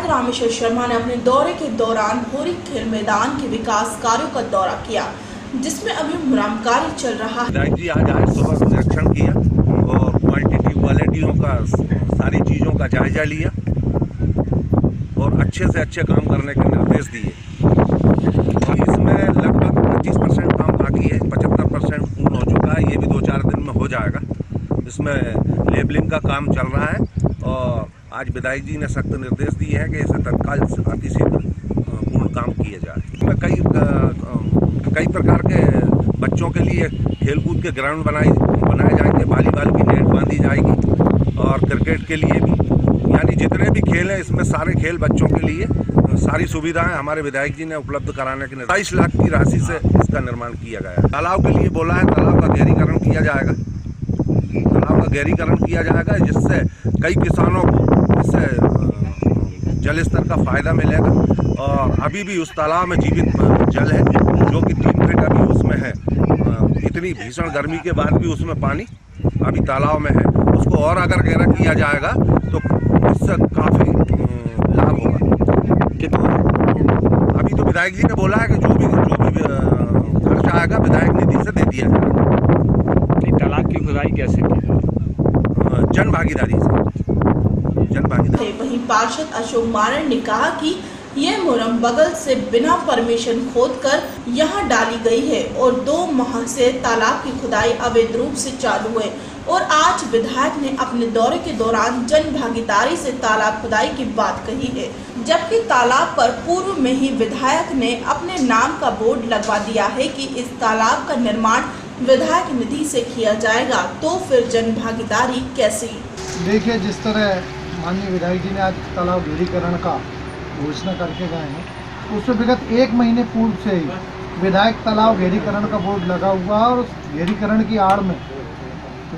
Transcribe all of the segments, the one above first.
विधायक रामेश्वर शर्मा ने अपने दौरे के दौरान भोरी खेल मैदान के विकास कार्यों का दौरा किया, जिसमें अभी मुरम्मत कार्य चल रहा है। विधायक जी आज आए, सुबह निरीक्षण किया और क्वालिटियों का सारी चीज़ों का जायजा लिया और अच्छे से अच्छे काम करने के निर्देश दिए। और इसमें लगभग 25% काम बाकी है, 75% पूर्ण हो चुका है। ये भी 2-4 दिन में हो जाएगा। इसमें लेबलिंग का काम चल रहा है और आज विधायक जी ने सख्त निर्देश दिए हैं कि इसे तत्काल अतिशीघ्र पूर्ण काम किया जाए। इसमें कई प्रकार के बच्चों के लिए खेलकूद के ग्राउंड बनाए जाएंगे, वॉलीबॉल की नेट बांधी जाएगी और क्रिकेट के लिए भी, यानी जितने भी खेल हैं इसमें सारे खेल बच्चों के लिए सारी सुविधाएं हमारे विधायक जी ने उपलब्ध कराने के लिए 22 लाख की राशि से इसका निर्माण किया गया है। तालाब के लिए बोला है, तालाब का गहरीकरण किया जाएगा। जिससे कई किसानों को इससे जल स्तर का फायदा मिलेगा और अभी भी उस तालाब में जीवित जल है जो कि 3 फीट अभी उसमें है। इतनी भीषण गर्मी के बाद भी उसमें पानी अभी तालाब में है। उसको और अगर गहरा किया जाएगा तो इससे काफ़ी लाभ होगा। अभी तो विधायक जी ने बोला है कि जो भी खर्चा आएगा विधायक निधि से दे दिया जाएगा। तालाब की खुदाई कैसे की? जन भागीदारी से। वहीं पार्षद अशोक मारण ने कहा कि यह मुरम बगल से बिना परमिशन खोदकर यहां डाली गई है और 2 माह से तालाब की खुदाई अवैध रूप से चालू है और आज विधायक ने अपने दौरे के दौरान जन भागीदारी से तालाब खुदाई की बात कही है, जबकि तालाब पर पूर्व में ही विधायक ने अपने नाम का बोर्ड लगवा दिया है कि इस तालाब का निर्माण विधायक निधि से किया जाएगा, तो फिर जन भागीदारी कैसी? देखिए, जिस तरह माननीय विधायक जी ने आज तालाब घेरीकरण का घोषणा करके गए हैं, उससे विगत 1 महीने पूर्व से ही विधायक तालाब घेरीकरण का बोर्ड लगा हुआ और उस घेरीकरण की आड़ में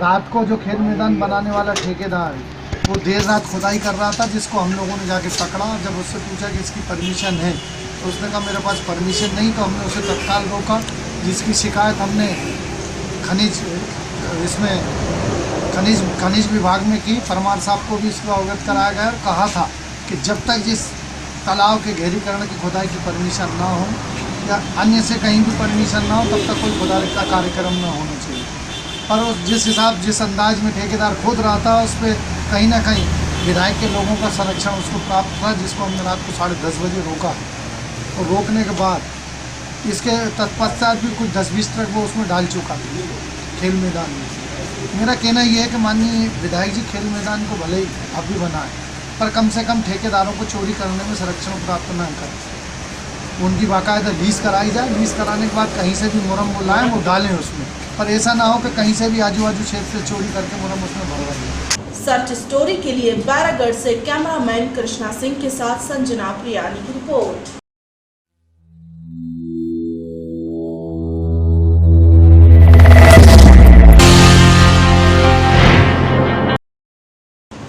रात को जो खेल मैदान बनाने वाला ठेकेदार है वो देर रात खुदाई कर रहा था, जिसको हम लोगों ने जाके पकड़ा। जब उससे पूछा कि इसकी परमिशन है तो उसने कहा मेरे पास परमिशन नहीं, तो हमने उसे तत्काल रोका, जिसकी शिकायत हमने खनिज विभाग में की। परमार साहब को भी इसको अवगत कराया गया और कहा था कि जब तक जिस तालाब के घेरीकरण की खुदाई की परमिशन ना हो या अन्य से कहीं भी परमिशन ना हो, तब तक कोई खुदाई का कार्यक्रम ना होना चाहिए। पर उस जिस अंदाज में ठेकेदार खोद रहा था, उस पर कहीं ना कहीं विधायक के लोगों का संरक्षण उसको प्राप्त था, जिसको हमने रात को 10:30 बजे रोका। और रोकने के बाद इसके तत्पश्चात भी कुछ 10-20 ट्रक वो उसमें डाल चुका था खेल मैदान में। मेरा कहना यह है कि माननीय विधायक जी खेल मैदान को भले ही अभी बनाए, पर कम से कम ठेकेदारों को चोरी करने में संरक्षण प्राप्त न करें। उनकी बाकायदा लीज कराई जाए, लीज कराने के बाद कहीं से भी मुरम वो लाएँ वो डालें उसमें, पर ऐसा ना हो कि कहीं से भी आजू बाजू क्षेत्र से चोरी करके मुरम उसमें भरवाइए। सर्च स्टोरी के लिए बैरागढ़ से कैमरामैन कृष्णा सिंह के साथ संजना प्रियानी की रिपोर्ट।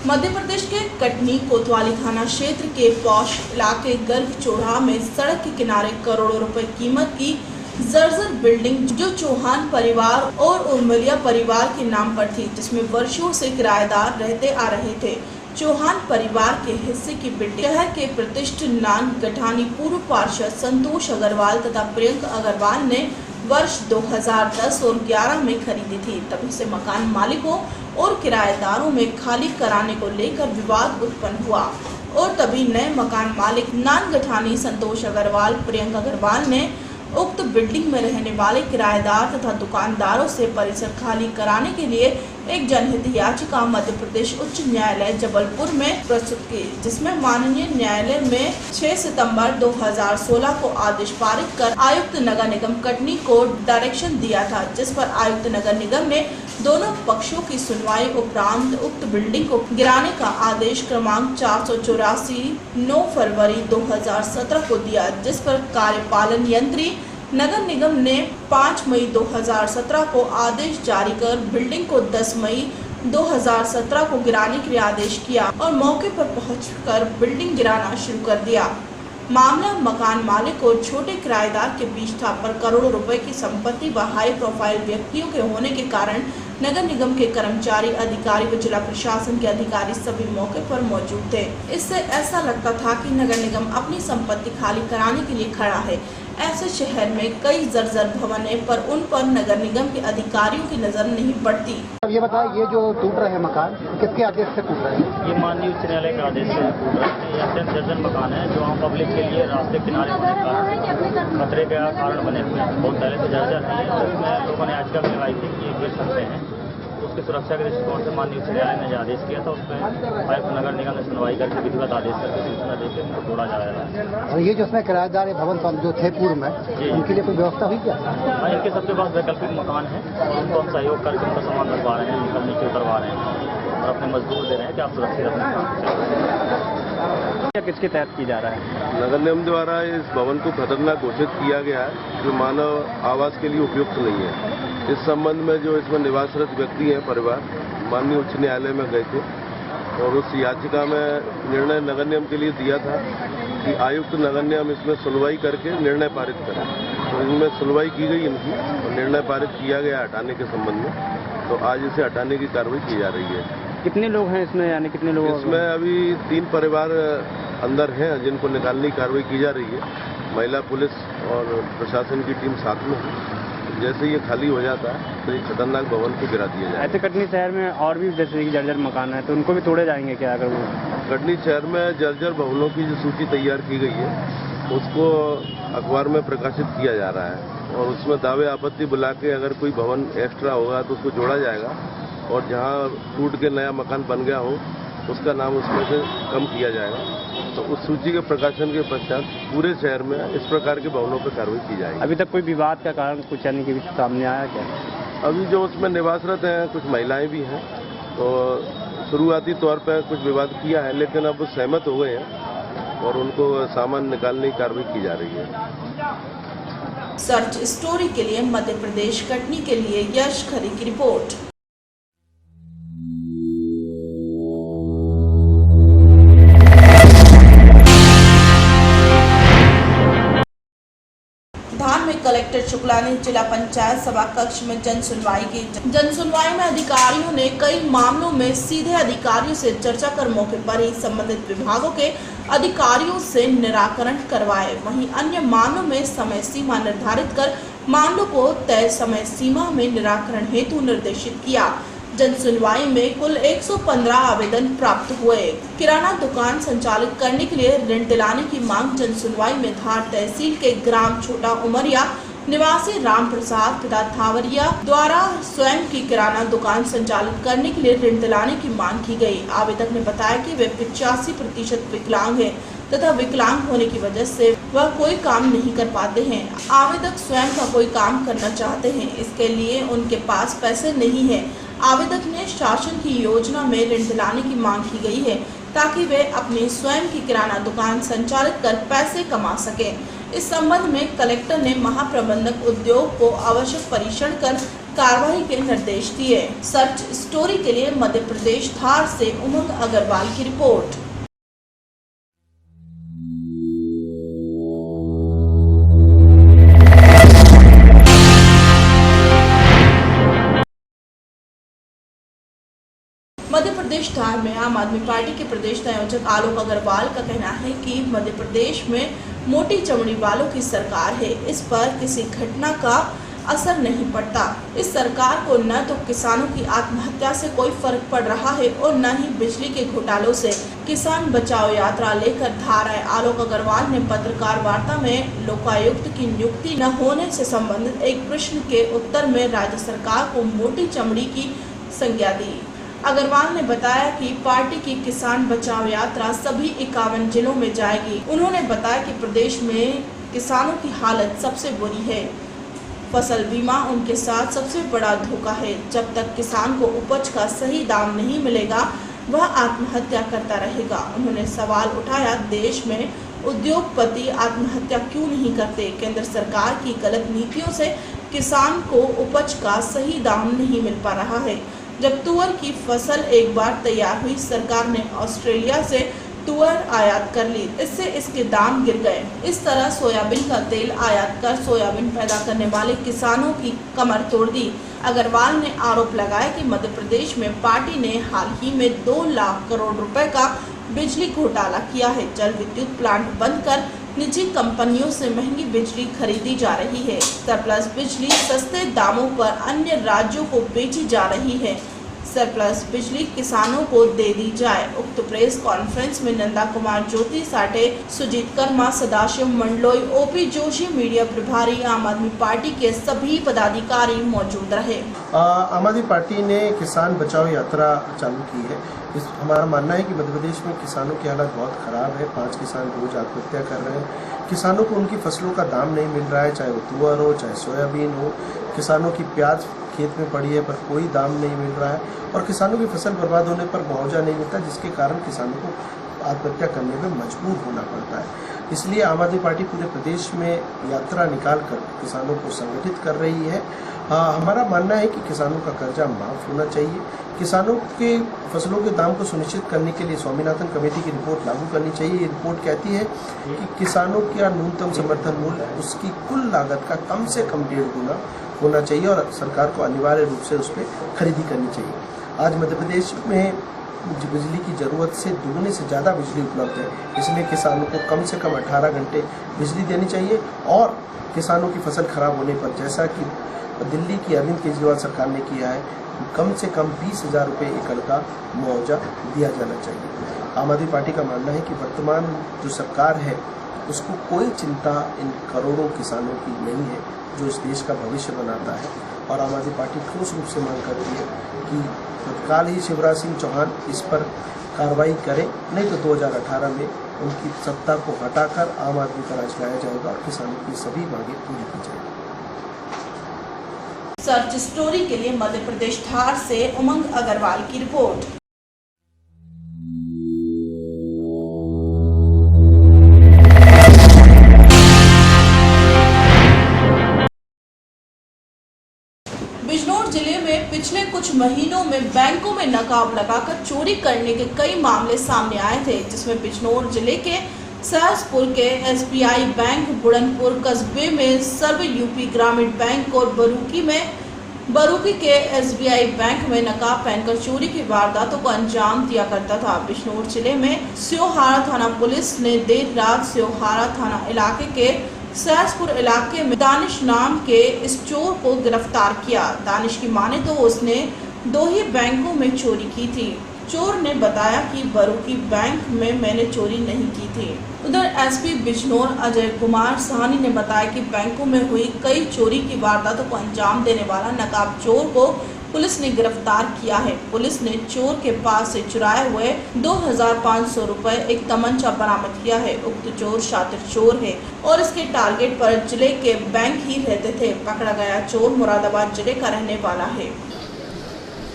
मध्य प्रदेश के कटनी कोतवाली थाना क्षेत्र के पौष इलाके गर्भ चौराहा में सड़क के किनारे करोड़ों रुपए कीमत की जर्जर बिल्डिंग जो चौहान परिवार और उर्मिला परिवार के नाम पर थी, जिसमें वर्षों से किराएदार रहते आ रहे थे। चौहान परिवार के हिस्से की बिल्डिंग शहर के प्रतिष्ठित नान गठानी पूर्व पार्षद संतोष अग्रवाल तथा प्रियंका अग्रवाल ने वर्ष 2010 और 11 में खरीदी थी। तभी से मकान मालिकों और किराएदारों में खाली कराने को लेकर विवाद उत्पन्न हुआ और तभी नए मकान मालिक नान गठानी संतोष अग्रवाल प्रियंका अग्रवाल ने उक्त बिल्डिंग में रहने वाले किराएदार तथा दुकानदारों से परिसर खाली कराने के लिए एक जनहित याचिका मध्य प्रदेश उच्च न्यायालय जबलपुर में प्रस्तुत की, जिसमें माननीय न्यायालय में 6 सितंबर 2016 को आदेश पारित कर आयुक्त नगर निगम कटनी को डायरेक्शन दिया था, जिस पर आयुक्त नगर निगम ने दोनों पक्षों की सुनवाई उपरांत उक्त बिल्डिंग को गिराने का आदेश क्रमांक 484 9 फरवरी 2017 को दिया, जिस पर कार्यपालन यंत्री नगर निगम ने 5 मई 2017 को आदेश जारी कर बिल्डिंग को 10 मई 2017 को गिराने के लिए आदेश किया और मौके पर पहुंचकर बिल्डिंग गिराना शुरू कर दिया। मामला मकान मालिक और छोटे किराएदार के बीच था, पर करोड़ों रुपए की संपत्ति व हाई प्रोफाइल व्यक्तियों के होने के कारण नगर निगम के कर्मचारी, अधिकारी व जिला प्रशासन के अधिकारी सभी मौके पर मौजूद थे। इससे ऐसा लगता था कि नगर निगम अपनी संपत्ति खाली कराने के लिए खड़ा है। ऐसे शहर में कई जर्जर भवन है, पर उन पर नगर निगम के अधिकारियों की नजर नहीं पड़ती। अब ये बताएं, ये जो टूट रहे हैं मकान किसके आदेश से टूट रहे हैं? ये माननीय उच्च न्यायालय के आदेश से टूट रहे हैं। ये अत्यंत जर्जर मकान है जो आम पब्लिक के लिए रास्ते किनारे होने का खतरे का कारण बने हुए हैं। बहुत पहले से जर्जर है। उसमें लोगों ने याचिका भी लगाई थी कि ये गिर सकते हैं। उसकी सुरक्षा के दृष्टिकोण से माननीय उच्च न्यायालय ने जो आदेश किया था उसमें आयुक्त नगर निगम ने सुनवाई करके विधिवत आदेश करके सूचना देकर उनको तोड़ा जा रहा है। और ये जो उसमें किराएदार भवन जो थे पूर्व में, उनके लिए कोई व्यवस्था हुई क्या? हाँ, इनके सबके पास वैकल्पिक मकान है और उनको हम सहयोग करके उनका सामान रखवा रहे हैं, निकल नीचे उतरवा रहे हैं और अपने मजदूर दे रहे हैं कि आप सुरक्षित अपने काम किसके तहत की जा रहा है? नगर निगम द्वारा इस भवन को खतरनाक घोषित किया गया है जो मानव आवास के लिए उपयुक्त नहीं है। इस संबंध में जो इसमें निवासरत व्यक्ति हैं, परिवार माननीय उच्च न्यायालय में गए थे और उस याचिका में निर्णय नगर निगम के लिए दिया था कि आयुक्त नगर निगम इसमें सुनवाई करके निर्णय पारित करें। तो इनमें सुनवाई की गई इनकी और निर्णय पारित किया गया हटाने के संबंध में। तो आज इसे हटाने की कार्रवाई की जा रही है। कितने लोग हैं इसमें, यानी कितने लोग? इसमें अभी 3 परिवार अंदर हैं जिनको निकालने की कार्रवाई की जा रही है। महिला, पुलिस और प्रशासन की टीम साथ में है। जैसे ये खाली हो जाता है तो ये खतरनाक भवन को गिरा दिया जाए। ऐसे कटनी शहर में और भी जैसे कि जर्जर मकान है तो उनको भी तोड़े जाएंगे क्या? अगर वो कटनी शहर में जर्जर भवनों की जो सूची तैयार की गई है उसको अखबार में प्रकाशित किया जा रहा है और उसमें दावे आपत्ति बुला के अगर कोई भवन एक्स्ट्रा होगा तो उसको जोड़ा जाएगा और जहां टूट के नया मकान बन गया हो उसका नाम उसमें से कम किया जाएगा। तो उस सूची के प्रकाशन के पश्चात पूरे शहर में इस प्रकार के भवनों पर कार्रवाई की जाएगी। अभी तक कोई विवाद का कारण कुछ यानी कि सामने आया क्या? अभी जो उसमें निवासरत हैं, कुछ महिलाएं भी हैं, तो शुरुआती तौर पर कुछ विवाद किया है, लेकिन अब सहमत हो गए हैं और उनको सामान निकालने की कार्रवाई की जा रही है। सर्च स्टोरी के लिए मध्य प्रदेश कटनी के लिए यश खरे की रिपोर्ट। धार में कलेक्टर शुक्ला ने जिला पंचायत सभा कक्ष में जन सुनवाई की। जन सुनवाई में अधिकारियों ने कई मामलों में सीधे अधिकारियों से चर्चा कर मौके पर ही संबंधित विभागों के अधिकारियों से निराकरण करवाए। वहीं अन्य मामलों में समय सीमा निर्धारित कर मामलों को तय समय सीमा में निराकरण हेतु निर्देशित किया। जन सुनवाई में कुल 115 आवेदन प्राप्त हुए। किराना दुकान संचालित करने के लिए ऋण दिलाने की मांग जन सुनवाई में धार तहसील के ग्राम छोटा उमरिया निवासी राम प्रसाद पिता थावरिया द्वारा स्वयं की किराना दुकान संचालित करने के लिए ऋण दिलाने की मांग की गई। आवेदक ने बताया कि वे 85% विकलांग हैं तथा विकलांग होने की वजह से वह कोई काम नहीं कर पाते हैं। आवेदक स्वयं का कोई काम करना चाहते हैं, इसके लिए उनके पास पैसे नहीं है। आवेदक ने शासन की योजना में ऋण दिलाने की मांग की गई है ताकि वे अपनी स्वयं की किराना दुकान संचालित कर पैसे कमा सकें। इस संबंध में कलेक्टर ने महाप्रबंधक उद्योग को आवश्यक परीक्षण कर कार्रवाई के निर्देश दिए। सर्च स्टोरी के लिए मध्य प्रदेश धार से उमंग अग्रवाल की रिपोर्ट। मध्य प्रदेश धार में आम आदमी पार्टी के प्रदेश संयोजक आलोक अग्रवाल का कहना है कि मध्य प्रदेश में मोटी चमड़ी वालों की सरकार है। इस पर किसी घटना का असर नहीं पड़ता। इस सरकार को न तो किसानों की आत्महत्या से कोई फर्क पड़ रहा है और न ही बिजली के घोटालों से। किसान बचाओ यात्रा लेकर धार आए आलोक अग्रवाल ने पत्रकार वार्ता में लोकायुक्त की नियुक्ति न होने से संबंधित एक प्रश्न के उत्तर में राज्य सरकार को मोटी चमड़ी की संज्ञा दी। अग्रवाल ने बताया कि पार्टी की किसान बचाओ यात्रा सभी 51 जिलों में जाएगी। उन्होंने बताया कि प्रदेश में किसानों की हालत सबसे बुरी है। फसल बीमा उनके साथ सबसे बड़ा धोखा है। जब तक किसान को उपज का सही दाम नहीं मिलेगा वह आत्महत्या करता रहेगा। उन्होंने सवाल उठाया, देश में उद्योगपति आत्महत्या क्यों नहीं करते? केंद्र सरकार की गलत नीतियों से किसान को उपज का सही दाम नहीं मिल पा रहा है। जब तुअर की फसल एक बार तैयार हुई, सरकार ने ऑस्ट्रेलिया से तुअर आयात कर ली, इससे इसके दाम गिर गए। इस तरह सोयाबीन का तेल आयात कर सोयाबीन पैदा करने वाले किसानों की कमर तोड़ दी। अग्रवाल ने आरोप लगाया कि मध्य प्रदेश में पार्टी ने हाल ही में 2 लाख करोड़ रुपए का बिजली घोटाला किया है। जल विद्युत प्लांट बंद कर निजी कंपनियों से महंगी बिजली खरीदी जा रही है। सरप्लस बिजली सस्ते दामों पर अन्य राज्यों को बेची जा रही है। सरप्लस बिजली किसानों को दे दी जाए। उक्त प्रेस कॉन्फ्रेंस में नंदा कुमार, ज्योति साठे, सुजीत कर्मा, सदाशिव मंडलोई, ओपी जोशी, मीडिया प्रभारी, आम आदमी पार्टी के सभी पदाधिकारी मौजूद रहे। आम आदमी पार्टी ने किसान बचाओ यात्रा चालू की है। हमारा मानना है कि मध्य प्रदेश में किसानों की हालत बहुत ख़राब है। 5 किसान रोज आत्महत्या कर रहे हैं। किसानों को उनकी फसलों का दाम नहीं मिल रहा है, चाहे वो तुअर हो, चाहे सोयाबीन हो। किसानों की प्याज खेत में पड़ी है पर कोई दाम नहीं मिल रहा है और किसानों की फसल बर्बाद होने पर मुआवजा नहीं मिलता, जिसके कारण किसानों को आत्महत्या करने में मजबूर होना पड़ता है। इसलिए आम आदमी पार्टी पूरे प्रदेश में यात्रा निकालकर किसानों को संगठित कर रही है। हमारा मानना है कि किसानों का कर्जा माफ़ होना चाहिए। किसानों के फसलों के दाम को सुनिश्चित करने के लिए स्वामीनाथन कमेटी की रिपोर्ट लागू करनी चाहिए। ये रिपोर्ट कहती है कि किसानों का न्यूनतम समर्थन मूल्य उसकी कुल लागत का कम से कम 1.5 गुना होना चाहिए और सरकार को अनिवार्य रूप से उस पर खरीदी करनी चाहिए। आज मध्य प्रदेश में बिजली की ज़रूरत से दुगने से ज़्यादा बिजली उपलब्ध है, इसलिए किसानों को कम से कम 18 घंटे बिजली देनी चाहिए और किसानों की फसल खराब होने पर, जैसा कि दिल्ली की अरविंद केजरीवाल सरकार ने किया है, कम से कम 20,000 रुपये एकड़ का मुआवजा दिया जाना चाहिए। आम आदमी पार्टी का मानना है कि वर्तमान जो सरकार है उसको कोई चिंता इन करोड़ों किसानों की नहीं है जो इस देश का भविष्य बनाता है और आम आदमी पार्टी ठोस रूप से मांग करती है कि तत्काल ही शिवराज सिंह चौहान इस पर कार्रवाई करें, नहीं तो 2018 में उनकी सत्ता को हटाकर आम आदमी का राज लाया जाएगा और किसानों की सभी मांगें पूरी की जाएगी। सर्च स्टोरी के लिए मध्य प्रदेश धार से उमंग अग्रवाल की रिपोर्ट। बिजनौर जिले में पिछले कुछ महीनों में बैंकों में नकाब लगाकर चोरी करने के कई मामले सामने आए थे, जिसमें बिजनौर जिले के सहसपुर के SBI बैंक, बुढ़नपुर कस्बे में सर्व यूपी ग्रामीण बैंक और बरूकी के SBI बैंक में नकाब पहनकर चोरी की वारदातों को अंजाम दिया करता था। बिजनौर जिले में स्योहारा थाना पुलिस ने देर रात स्योहारा थाना इलाके के सहसपुर इलाके में दानिश नाम के इस चोर को गिरफ्तार किया। दानिश की माने तो उसने 2 ही बैंकों में चोरी की थी। चोर ने बताया कि बरूकी बैंक में मैंने चोरी नहीं की थी। उधर SP बिजनौर अजय कुमार साहनी ने बताया कि बैंकों में हुई कई चोरी की वारदातों को अंजाम देने वाला नकाब चोर को पुलिस ने गिरफ्तार किया है। पुलिस ने चोर के पास से चुराए हुए 2,500 रुपए, एक तमंचा बरामद किया है। उक्त चोर शातिर चोर है और इसके टारगेट पर जिले के बैंक ही रहते थे। पकड़ा गया चोर मुरादाबाद जिले का रहने वाला है।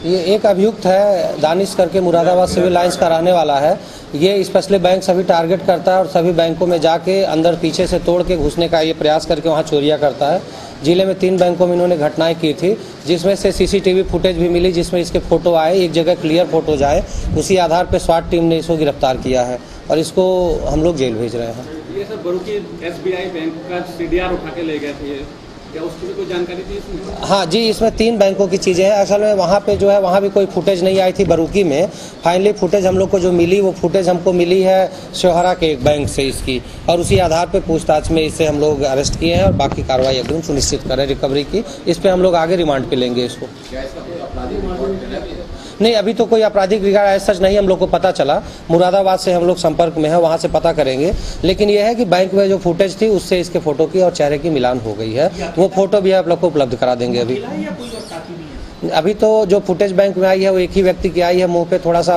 ये एक अभियुक्त है दानिश करके, मुरादाबाद सिविल लाइंस का रहने वाला है। ये स्पेशली बैंक सभी टारगेट करता है और सभी बैंकों में जाके अंदर पीछे से तोड़ के घुसने का ये प्रयास करके वहाँ चोरियाँ करता है। जिले में 3 बैंकों में इन्होंने घटनाएं की थी, जिसमें से CCTV फुटेज भी मिली, जिसमें इसके फोटो आए, एक जगह क्लियर फोटोज आए। उसी आधार पर SWAT टीम ने इसको गिरफ्तार किया है और इसको हम लोग जेल भेज रहे हैं। ये सब बरूकी SBI बैंक का CDR उठा के ले गए थे, क्या उसकी भी कोई जानकारी थी इसमें? हाँ जी, इसमें 3 बैंकों की चीज़ें हैं। असल में वहाँ पे जो है वहाँ भी कोई फुटेज नहीं आई थी बरूकी में। फाइनली फुटेज हम लोग को जो मिली वो फुटेज हमको मिली है स्योहारा के एक बैंक से इसकी, और उसी आधार पे पूछताछ में इसे हम लोग अरेस्ट किए हैं और बाकी कार्रवाई एकदम सुनिश्चित करें रिकवरी की। इस पर हम लोग आगे रिमांड पे लेंगे इसको। नहीं, अभी तो कोई आपराधिक रिकॉर्ड ऐसा सच नहीं हम लोग को पता चला। मुरादाबाद से हम लोग संपर्क में है, वहाँ से पता करेंगे। लेकिन यह है कि बैंक में जो फुटेज थी उससे इसके फोटो की और चेहरे की मिलान हो गई है। वो फोटो भी आप लोग को उपलब्ध करा देंगे। अभी तो जो फुटेज बैंक में आई है वो एक ही व्यक्ति की आई है, मुंह पे थोड़ा सा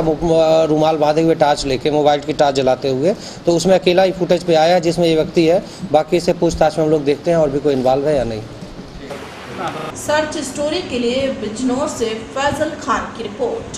रुमाल बांधे हुए टार्च लेके, मोबाइल की टार्च जलाते हुए। तो उसमें अकेला ही फुटेज पे आया है जिसमें ये व्यक्ति है। बाकी से पूछताछ में हम लोग देखते हैं और भी कोई इन्वॉल्व है या नहीं। सर्च स्टोरी के लिए बिजनौर से फैजल खान की रिपोर्ट।